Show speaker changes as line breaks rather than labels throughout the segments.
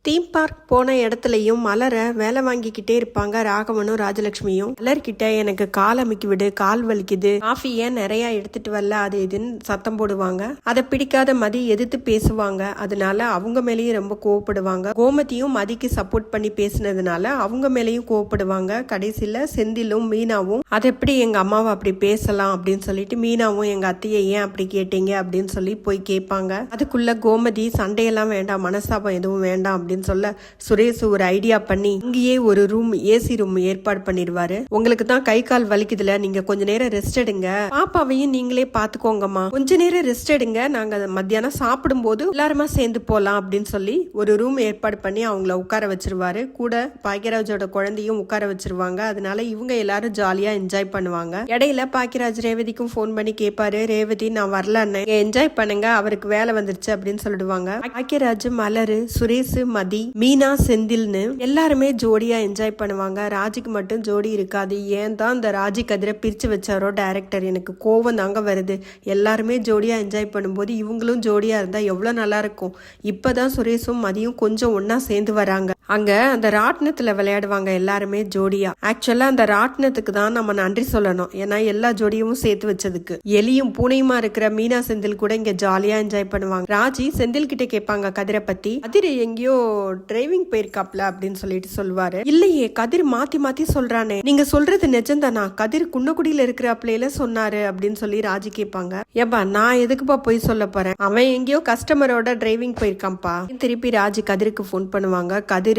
Theme park போன இடத்துலையும் மலரை வேலை வாங்கிக்கிட்டே இருப்பாங்க ராகவனும் ராஜலட்சுமியும். மலர்கிட்ட எனக்கு கால் அமைக்கி விடு, கால் வலிக்குது, காஃபி ஏன் நிறைய எடுத்துட்டு வரல, அது இதுன்னு சத்தம் போடுவாங்க. அதை பிடிக்காத மதி எதிர்த்து பேசுவாங்க. அதனால அவங்க மேலேயும் ரொம்ப கோவப்படுவாங்க. கோமதியும் மதிக்கு சப்போர்ட் பண்ணி பேசினதுனால அவங்க மேலேயும் கோவப்படுவாங்க. கடைசியில செந்திலும் மீனாவும் அதை எப்படி எங்க அம்மாவை அப்படி பேசலாம் அப்படின்னு சொல்லிட்டு மீனாவும் எங்க அத்தையை ஏன் அப்படி கேட்டீங்க அப்படின்னு சொல்லி போய் கேட்பாங்க. அதுக்குள்ள கோமதி சண்டையெல்லாம் வேண்டாம், மனஸ்தாபம் எதுவும் வேண்டாம் அப்படின்னு சொல்ல சுரேஷ் ஒரு ஐடியா பண்ணி இங்கேயே ஒரு ரூம், ஏசி ரூம் ஏற்பாடு பண்ணிடுவாரு. உங்களுக்கு தான் கை கால் வலிக்குதுல, நீங்க கொஞ்ச நேரம் ரெஸ்ட் எடுங்க, பாப்பாவையும் நீங்களே பாத்துக்கோங்கம்மா, கொஞ்ச நேரம் ரெஸ்ட் எடுங்க, நாங்க மத்தியானம் சாப்பிடும் போது எல்லாருமா சேர்ந்து போலாம் அப்படின்னு சொல்லி ஒரு ரூம் ஏற்பாடு பண்ணி அவங்கள உட்கார வச்சிருவாரு. கூட பாக்கியராஜோட குழந்தையும் உட்கார வச்சிருவாங்க. அதனால இவங்க எல்லாரும் ஜாலியா என்ஜாய் பண்ணுவாங்க. இடையில பாக்கியராஜ் ரேவதிக்கும் போன் பண்ணி கேட்பாரு, ரேவதி நான் வரலன்னு, என்ஜாய் பண்ணுங்க, அவருக்கு வேலை வந்துருச்சு அப்படின்னு சொல்லிடுவாங்க. பாக்கியராஜ், மலரு, சுரேஷ், மதி, மீனா, செந்தில்னு எல்லாருமே ஜோடியா என்ஜாய் பண்ணுவாங்க. ராஜிக்கு மட்டும் ஜோடி இருக்காது. ஏன் தான் இந்த ராஜி கதிரை பிரிச்சு வச்சாரோ டைரக்டர், எனக்கு கோவம் தாங்க வருது. எல்லாருமே ஜோடியா என்ஜாய் பண்ணும்போது இவங்களும் ஜோடியா இருந்தா எவ்வளவு நல்லா இருக்கும். இப்பதான் சுரேஷும் மதியும் கொஞ்சம் ஒன்னா சேர்ந்து வராங்க. அங்க அந்த ராட்டினத்துல விளையாடுவாங்க எல்லாருமே ஜோடியா. ஆக்சுவலா அந்த ராட்டினத்துக்கு தான் நம்ம நன்றி சொல்லணும், ஏன்னா எல்லா ஜோடியும் சேர்த்து வச்சதுக்கு. எலியும் பூனையுமா இருக்கிற மீனா செந்தில் கூட இங்க ஜாலியா என்ஜாய் பண்ணுவாங்க. ராஜி செந்தில் கிட்ட கேட்பாங்க கதிரை பத்தி. கதிர் எங்கேயோ டிரைவிங் போயிருக்காப்ல அப்படின்னு சொல்லிட்டு சொல்லுவாரு. இல்லையே, கதிர் மாத்தி மாத்தி சொல்றானே, நீங்க சொல்றது நிஜம்தானா, கதிர் குன்னக்குடியில இருக்கிறாப்ல சொன்னாரு அப்படின்னு சொல்லி ராஜி கேட்பாங்க. ஏப்பா நான் எதுக்குப்பா போய் சொல்ல போறேன், அவன் எங்கேயோ கஸ்டமரோட டிரைவிங் போயிருக்கான்ப்பா. திருப்பி ராஜி கதிருக்கு போன் பண்ணுவாங்க. கதிர்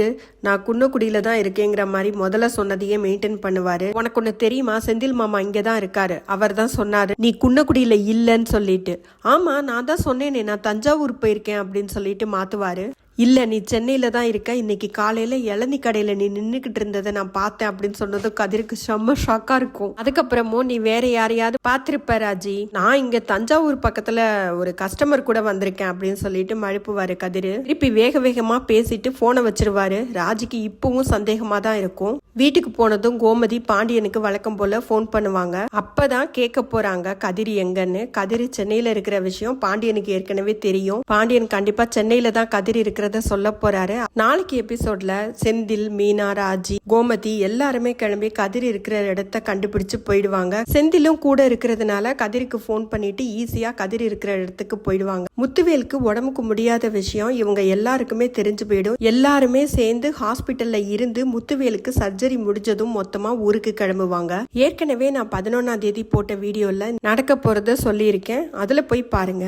நான் குன்னக்குடியில தான் இருக்கேங்கிற மாதிரி முதல்ல சொன்னதையே மெயின்டைன் பண்ணுவாரு. உனக்கு ஒண்ணு தெரியுமா, செந்தில் மாமா இங்கதான் இருக்காரு, அவர் தான் சொன்னாரு நீ குன்னக்குடியில இல்லன்னு சொல்லிட்டு. ஆமா நான் தான் சொன்னேனே, நான் தஞ்சாவூர் போயிருக்கேன் அப்படின்னு சொல்லிட்டு மாத்துவாரு. இல்ல நீ சென்னையில தான் இருக்க, இன்னைக்கு காலையில இளநீ கடையில நீ நின்னுக்கிட்டு இருந்ததை நான் பார்த்தேன் அப்படின்னு சொன்னதும் கதிருக்கு செம்ம ஷாக்கா இருக்கும். அதுக்கப்புறமும் நீ வேற யாரையாவது பாத்திருப்ப ராஜி, நான் இங்க தஞ்சாவூர் பக்கத்துல ஒரு கஸ்டமர் கூட வந்திருக்கேன் அப்படின்னு சொல்லிட்டு மழுப்புவாரு கதிரு. திருப்பி வேக வேகமா பேசிட்டு போனை வச்சிருவாரு. ராஜிக்கு இப்பவும் சந்தேகமா தான் இருக்கும். வீட்டுக்கு போனதும் கோமதி பாண்டியனுக்கு வழக்கம் போல போன் பண்ணுவாங்க. அப்பதான் கேட்க போறாங்க கதிர் எங்கன்னு. கதிர் சென்னையில இருக்கிற விஷயம் பாண்டியனுக்கு ஏற்கனவே தெரியும். பாண்டியன் கண்டிப்பா சென்னையில தான் கதிர் இருக்கிற சொல்ல போறாரு. நாளைக்கு எபிசோட்ல செந்தில், மீனா, ராஜி, கோமதி எல்லாருமே கிளம்பி கதிர் இருக்கிற இடத்த கண்டுபிடிச்சு போயிடுவாங்க. செந்திலும் கூட இருக்கிறதுனால கதிருக்கு போன் பண்ணிட்டு ஈஸியா கதிர் இருக்கிற இடத்துக்கு போயிடுவாங்க. முத்துவேலுக்கு உடம்புக்கு முடியாத விஷயம் இவங்க எல்லாருக்குமே தெரிஞ்சு போயிடும். எல்லாருமே சேர்ந்து ஹாஸ்பிட்டல்ல இருந்து முத்துவேலுக்கு சர்ஜரி முடிஞ்சதும் மொத்தமா ஊருக்கு கிளம்புவாங்க. ஏற்கனவே நான் 11ஆம் தேதி போட்ட வீடியோல நடக்க போறத சொல்லியிருக்கேன், அதுல போய் பாருங்க.